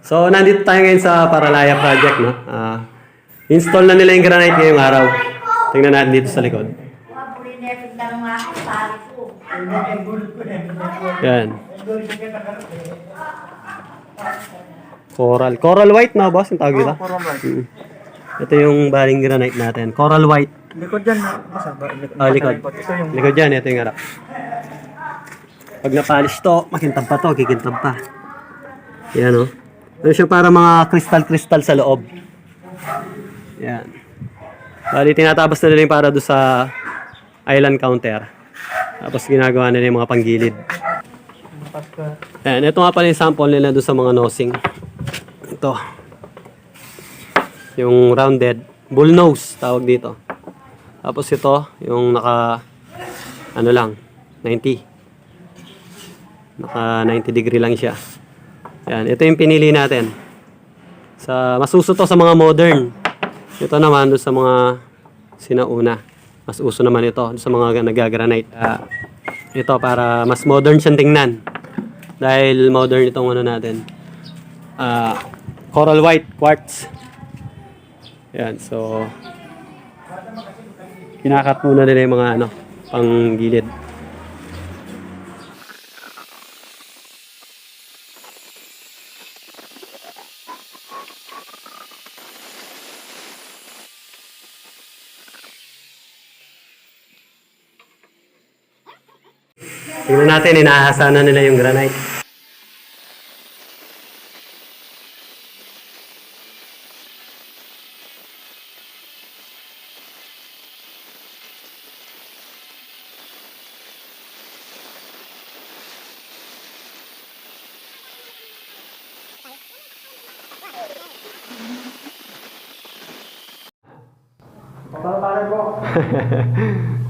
So, nandito tayo ngayon sa Paralaya project, no? Install na nila yung granite ngayong araw. Tingnan natin dito sa likod. Yan. Coral. Coral white na, boss? Yung tawag dito? Coral white. Ito yung baling granite natin. Coral white. Likod dyan. Likod. Ito yung... Likod dyan. Ito yung harap. Pag na-polish to, makintab pa to. Kikintab pa. Yan, no? Ano siya para mga kristal-kristal sa loob. Yan. Bali, tinatabas na nila yung para doon sa island counter. Tapos ginagawa nila yung mga panggilid. Yan. Ito nga pala yung sample nila doon sa mga nosing. Ito. Yung rounded. Bull nose, tawag dito. Tapos ito, yung naka, ano lang, 90. Naka 90 degree lang siya. Yan, ito yung pinili natin. Mas uso to sa mga modern. Ito naman doon sa mga sinauna. Mas uso naman ito sa mga nagagranite. Ito para mas modern siyang tingnan. Dahil modern itong ano natin. Coral white quartz. Yan, so kinakat muna nila yung mga ano, pang gilid. Tingnan natin, inaahasa na nila yung granite.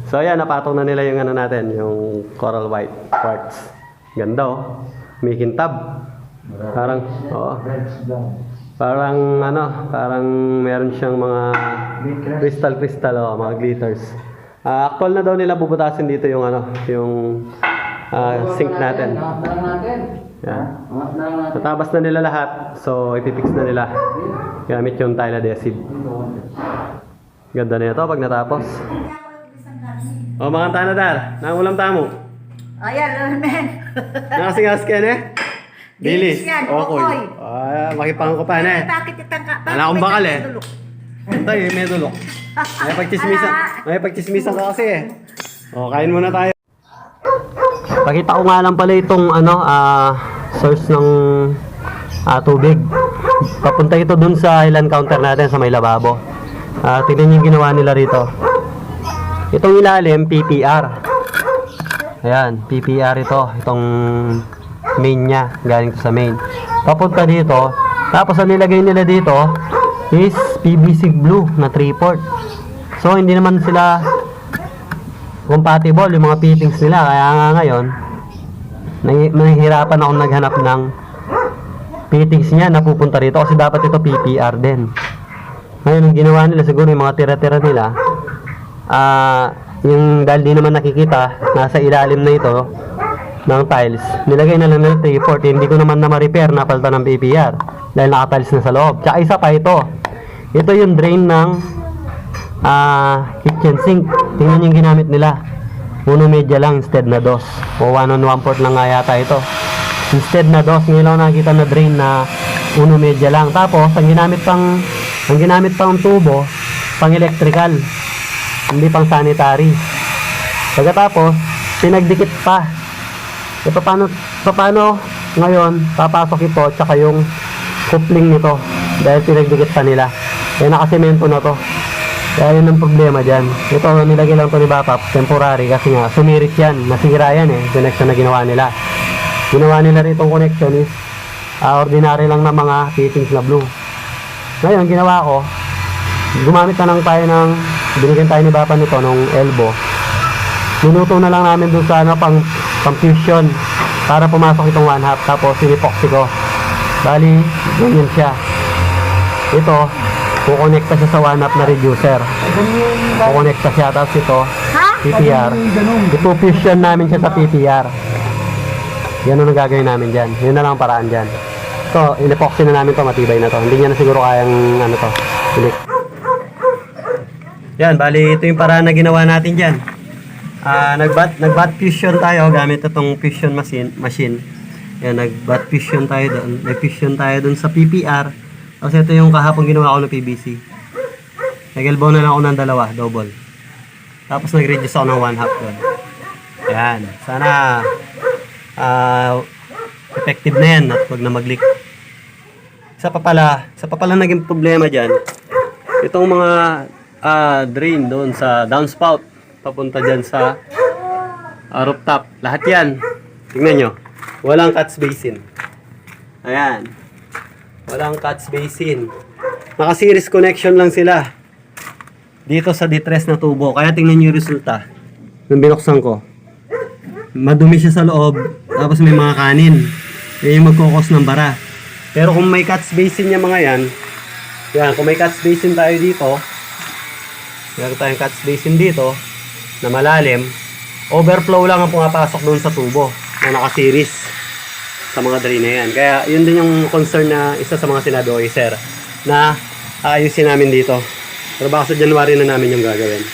So ayan, napatong na nila yung ano natin, yung coral white quartz. Ganda oh. May kintab. Parang, oo. Parang ano, parang meron siyang mga crystal oh, mga glitters. Actual na daw nila bubutasin dito yung ano, yung sink natin. Yan. Natabas na nila lahat. So ipipix na nila gamit yung tile adhesive. Ganda na ito pag natapos. O mga tanadar, nangulam tamo. Ayan, men. Nakasingas ka na? Bilis. yan, Okoy. Makipang ko pa na eh. Bakit itangka? Alam akong bakal eh. Tay, may dulok. May pagchismisan ka kasi eh. O, kain muna tayo. Pakita ko nga lang pala itong ano, source ng tubig. Papunta ito dun sa island counter natin sa may lababo. Tignan niyo yung ginawa nila rito. Itong ilalim, PPR. Ayan, PPR ito. Itong main niya. Galing to sa main. Papunta dito. Tapos ang nilagay nila dito is PVC glue na 3/4. So, hindi naman sila compatible yung mga fittings nila. Kaya nga ngayon, nahihirapan akong naghanap ng fittings niya na pupunta rito. Kasi dapat ito PPR din. Ngayon, ang ginawa nila siguro yung mga tira-tira nila. Yung dahil di naman nakikita nasa ilalim na ito ng tiles, nilagay na lang ng 3/4. Hindi ko naman na ma-repair na palta ng PPR dahil nakatiles na sa loob. Tsaka isa pa ito yung drain ng kitchen sink. Tingnan yung ginamit nila, 1 lang instead na 2 o 1 1/4 lang nga yata ito instead na 2. Ngayon lang nakita na drain na 1 lang. Tapos ang ginamit pang tubo pang electrical, hindi pang sanitary. Pagkatapos, pinagdikit pa. E paano ngayon papasok ito tsaka yung coupling nito dahil pinagdikit pa nila. Kaya nakasemento na to. Kaya yun ang problema dyan. Ito, nilagay lang to ni Bapap, temporary, kasi nga, sumirit yan. Nasira yan eh, connection na ginawa nila. Ginawa nila ritong connection is ordinary lang na mga fittings na blue. Ngayon, ginawa ko, gumamit na lang tayo ng binigyan tayo ni Bapa nito nung elbow. Minuto na lang namin dun sa ano, pang fusion para pumasok itong 1/2. Tapos sinipoxy ko. Bali, ganyan siya. Ito, kukonekta siya sa 1/2 na reducer. Kukonekta siya. Tapos ito, PPR. Ipo-fusion namin siya sa PPR. Yan ang gagawin namin dyan. Yun na lang ang paraan dyan. Ito, in-epoxy na namin to, matibay na to. Hindi niya na siguro kayang ano to, bilik. Yan, bali ito yung paraan na ginawa natin dyan. Nag-bat fusion tayo gamit itong fusion machine. Yan, nag-bat fusion tayo doon. Nag-fusion tayo doon sa PPR. Tapos ito yung kahapon ginawa ko ng PVC. Nag-elbow na lang ako ng dalawa, double. Tapos nag-reduce ako ng 1/2 doon. Yan, sana effective na yan at wag na mag-leak. Isa pa pala naging problema dyan. Itong mga drain doon sa downspout papunta dyan sa rooftop. Lahat yan. Tingnan nyo. Walang catch basin. Ayan. Walang catch basin. Naka-series connection lang sila. Dito sa detress na tubo. Kaya tingnan nyo yung resulta. Nung binuksan ko. Madumi siya sa loob. Tapos may mga kanin. Yan yung magkukos ng bara. Pero kung may catch basin niya mga yan. Yan. Kung may catch basin tayo dito. Meron tayong catch basin dito. Na malalim. Overflow lang ang pumapasok doon sa tubo. Na naka-series. Sa mga drain na yan. Kaya yun din yung concern na isa sa mga sinabi ko, sir. Na aayusin namin dito. Pero baka sa January na namin yung gagawin.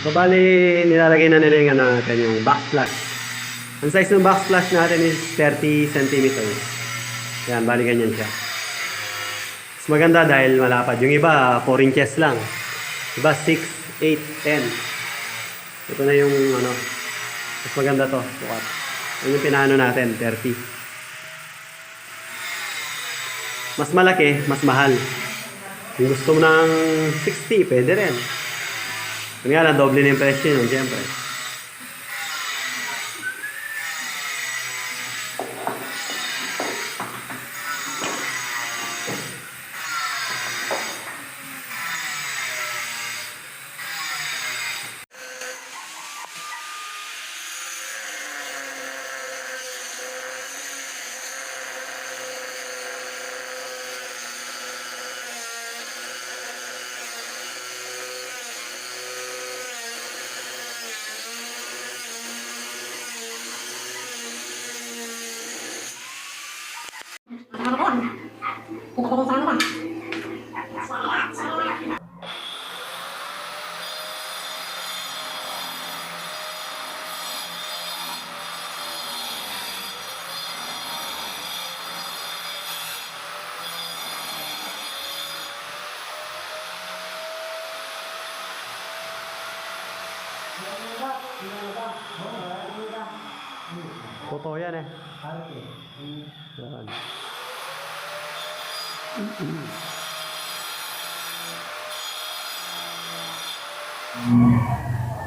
So, bali, nilalagay na nila yung ano natin, yung backsplash. Ang size ng backsplash natin is 30 centimeters. Yan, bali ganyan siya. Mas maganda dahil malapad. Yung iba, 4 inches lang. Iba, 6, 8, 10. Ito na yung ano, mas maganda to. Bukat. Yan yung pinano natin, 30. Mas malaki, mas mahal. Kung gusto mo ng 60, pwede rin. Kung nga lang, doble na yung presyo nun, siyempre. Totoo yan eh. Yan.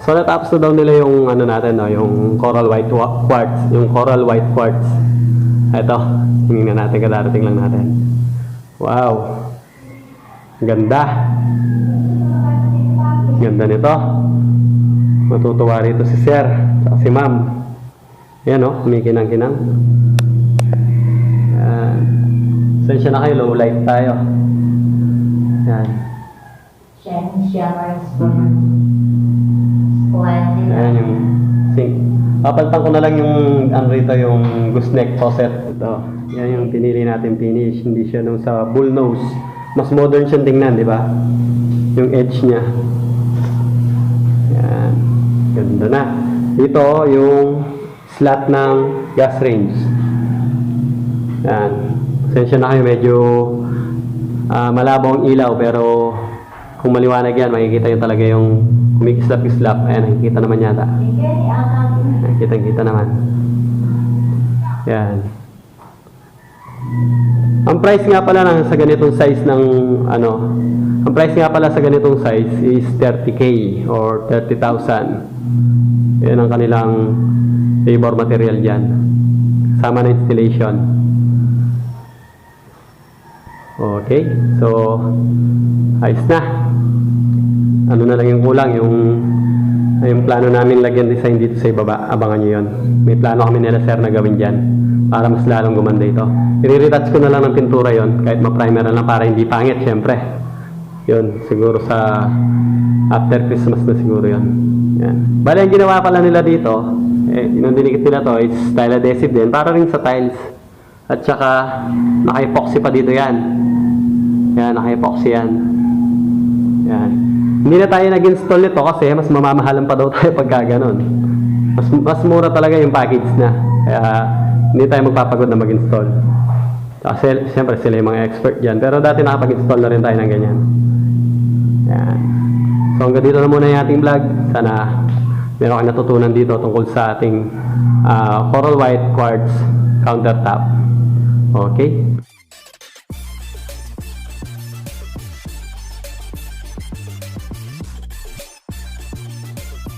So natapos na daw nila yung ano natin, no, yung coral white quartz, yung coral white quartz. Ito, tingnan natin, kadarating lang natin. Wow. Ganda. Ganda nito. Matutuwa rito si Sir, at si Ma'am. Yan o, kumikinang-kinang. Yan. Sensya na kayo, low light tayo. Yan. Ayan yung sink. Papalitan ko na lang yung ano rito, yung gooseneck faucet. Ito. Yan yung pinili natin finish. Hindi siya nung sa bullnose. Mas modern siyang tingnan, di ba? Yung edge niya. Yan. Ganda na. Dito yung slot ng gas range. Yan. Pasensya na kayo, medyo malabo ang ilaw, pero kung maliwanag yan, makikita nyo talaga yung kumikislap-kislap. Ayan, nakikita naman yata. Nakikita naman. Yan. Ang price nga pala sa ganitong size ng ano, ang price nga pala sa ganitong size is 30k or 30,000. Yan ang kanilang labor material dyan. Sama na installation. Okay. So, ayos na. Ano na lang yung kulang, yung plano namin lagyan design dito sa ibaba. Abangan nyo yun. May plano kami nila Sir na gawin dyan para mas lalong gumanda ito. I-retouch ko na lang ng pintura yon, kahit ma-primer na lang para hindi pangit, syempre. Yun, siguro sa after Christmas na siguro yun. Yan. Bali, ang ginawa pala nila dito, yung dinikit nila to, is tile adhesive din, para rin sa tiles. At saka, naka-epoxy pa dito yan. Yan, naka-epoxy yan. Yan. Hindi na tayo nag-install nito kasi mas mamamahalan pa daw tayo pagka ganun. Mas mura talaga yung package na. Kaya, hindi tayo magpapagod na mag-install. Kasi, siyempre, sila yung mga expert dyan. Pero dati nakapag-install na rin tayo ng ganyan. Yan. So, hanggang dito na muna yung ating vlog. Sana meron kayo natutunan dito tungkol sa ating coral white quartz countertop. Okay?